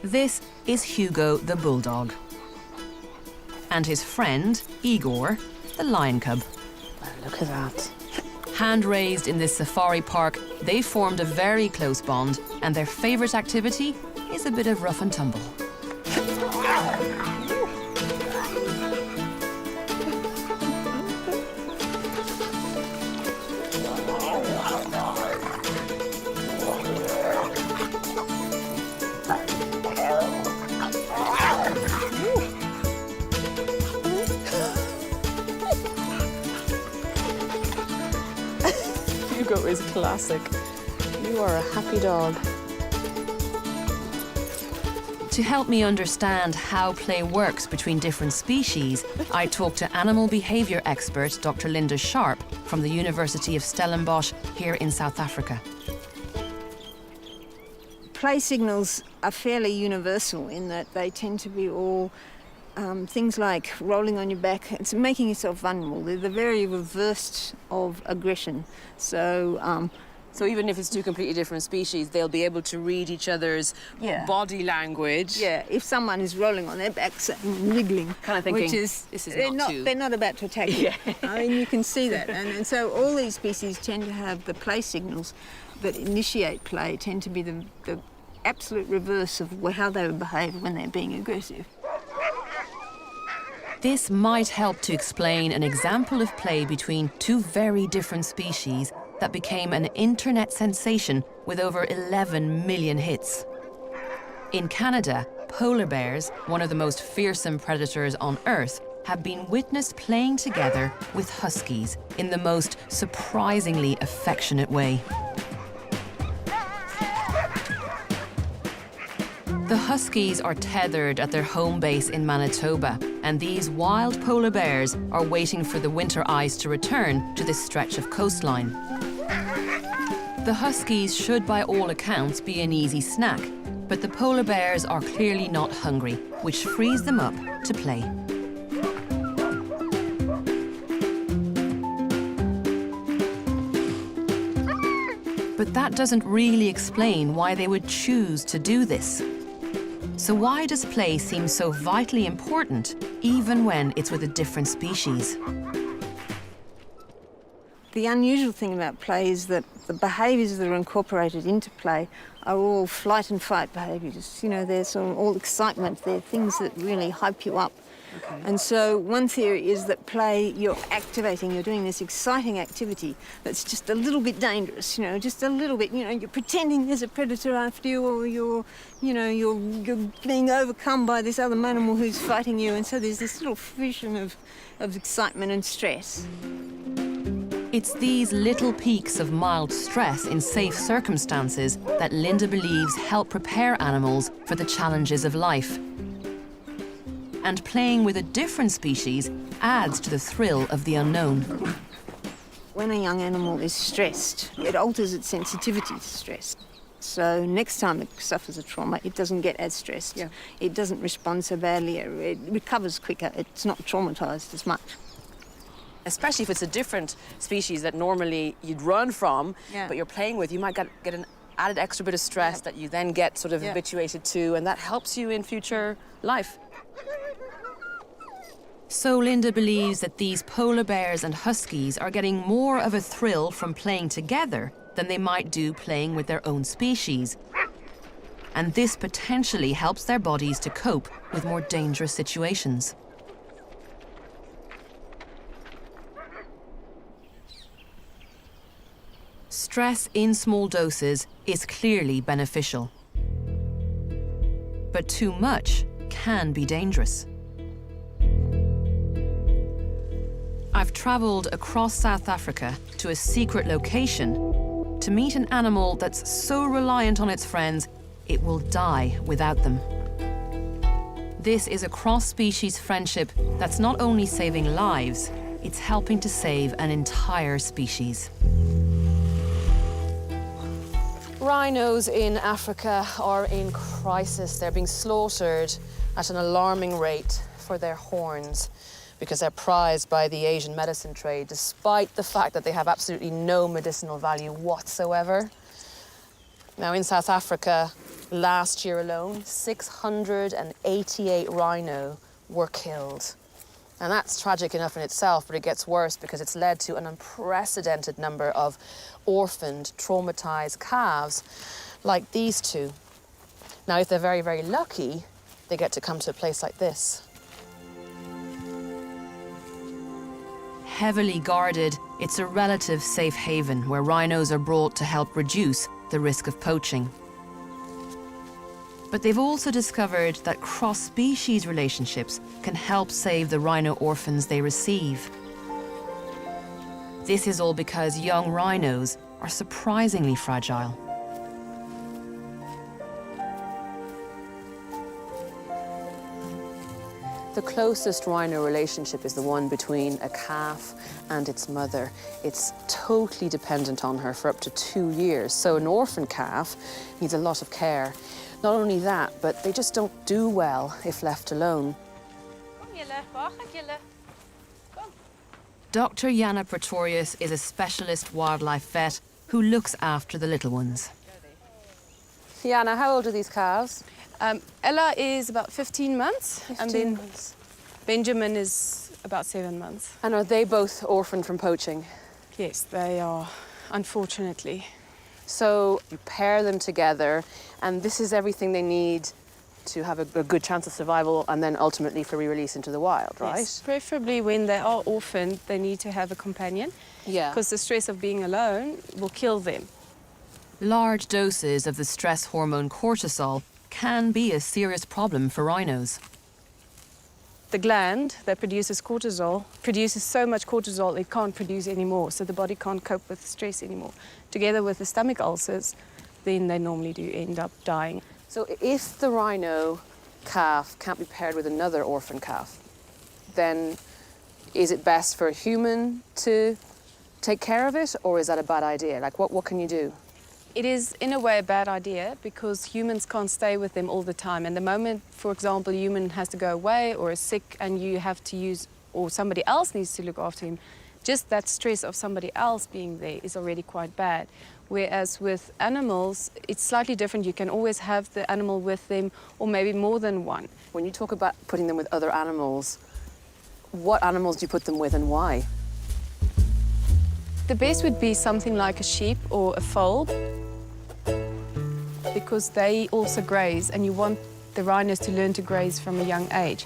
This is Hugo the bulldog. And his friend, Igor, the lion cub. Wow, look at that. Hand-raised in this safari park, they formed a very close bond, and their favourite activity is a bit of rough and tumble. Hugo is classic. You are a happy dog. To help me understand how play works between different species, I talked to animal behaviour expert Dr. Linda Sharp from the University of Stellenbosch here in South Africa. Play signals are fairly universal in that they tend to be all things like rolling on your back. It's making yourself vulnerable. They're the very reverse of aggression. So even if it's two completely different species, they'll be able to read each other's body language. Yeah, if someone is rolling on their backs and wiggling, Kind of thinking, which is, this is they're not about to attack you. I mean, you can see that. And so all these species tend to have the play signals that initiate play tend to be the absolute reverse of how they would behave when they're being aggressive. This might help to explain an example of play between two very different species that became an internet sensation with over 11 million hits. In Canada, polar bears, one of the most fearsome predators on Earth, have been witnessed playing together with huskies in the most surprisingly affectionate way. The huskies are tethered at their home base in Manitoba, and these wild polar bears are waiting for the winter ice to return to this stretch of coastline. The huskies should, by all accounts, be an easy snack, but the polar bears are clearly not hungry, which frees them up to play. But that doesn't really explain why they would choose to do this. So why does play seem so vitally important, even when it's with a different species? The unusual thing about play is that the behaviours that are incorporated into play are all flight and fight behaviours. You know, they're sort of all excitement. They're things that really hype you up. Okay. And so one theory is that play, you're doing this exciting activity that's just a little bit dangerous, just a little bit, you're pretending there's a predator after you, or you're being overcome by this other animal who's fighting you, and so there's this little fusion of excitement and stress. It's these little peaks of mild stress in safe circumstances that Linda believes help prepare animals for the challenges of life. And playing with a different species adds to the thrill of the unknown. When a young animal is stressed, it alters its sensitivity to stress. So next time it suffers a trauma, it doesn't get as stressed. Yeah. It doesn't respond so badly. It recovers quicker. It's not traumatised as much. Especially if it's a different species that normally you'd run from, but you're playing with, you might get an added extra bit of stress that you then get sort of habituated to, and that helps you in future life. So Linda believes that these polar bears and huskies are getting more of a thrill from playing together than they might do playing with their own species. And this potentially helps their bodies to cope with more dangerous situations. Stress in small doses is clearly beneficial. But too much can be dangerous. I've travelled across South Africa to a secret location to meet an animal that's so reliant on its friends, it will die without them. This is a cross-species friendship that's not only saving lives, it's helping to save an entire species. Rhinos in Africa are in crisis. They're being slaughtered at an alarming rate for their horns, because they're prized by the Asian medicine trade, despite the fact that they have absolutely no medicinal value whatsoever. Now, in South Africa, Last year alone, 688 rhino were killed. And that's tragic enough in itself, but it gets worse because it's led to an unprecedented number of orphaned, traumatized calves like these two. Now, if they're very, very lucky, they get to come to a place like this. Heavily guarded, it's a relative safe haven where rhinos are brought to help reduce the risk of poaching. But they've also discovered that cross-species relationships can help save the rhino orphans they receive. This is all because young rhinos are surprisingly fragile. The closest rhino relationship is the one between a calf and its mother. It's totally dependent on her for up to 2 years. So an orphan calf needs a lot of care. Not only that, but they just don't do well if left alone. Dr. Jana Pretorius is a specialist wildlife vet who looks after the little ones. Jana, how old are these calves? Ella is about 15 months, and then months. Benjamin is about 7 months. And are they both orphaned from poaching? Yes, they are, unfortunately. So you pair them together, and this is everything they need to have a good chance of survival and then ultimately for re-release into the wild, right? Yes, preferably when they are orphaned, they need to have a companion. Yeah. Because the stress of being alone will kill them. Large doses of the stress hormone cortisol can be a serious problem for rhinos. The gland that produces cortisol produces so much cortisol it can't produce anymore, so the body can't cope with stress anymore. Together with the stomach ulcers, then they normally do end up dying. So if the rhino calf can't be paired with another orphan calf, then is it best for a human to take care of it, or is that a bad idea? Like, what can you do? It is, in a way, a bad idea because humans can't stay with them all the time. And the moment, for example, a human has to go away or is sick and you have to use, or somebody else needs to look after him, just that stress of somebody else being there is already quite bad. Whereas with animals, it's slightly different. You can always have the animal with them, or maybe more than one. When you talk about putting them with other animals, what animals do you put them with and why? The best would be something like a sheep or a foal, because they also graze, and you want the rhinos to learn to graze from a young age.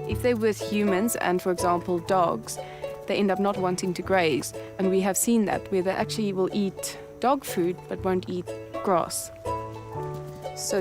If they're with humans and, for example, dogs, they end up not wanting to graze. And we have seen that, where they actually will eat dog food but won't eat grass. So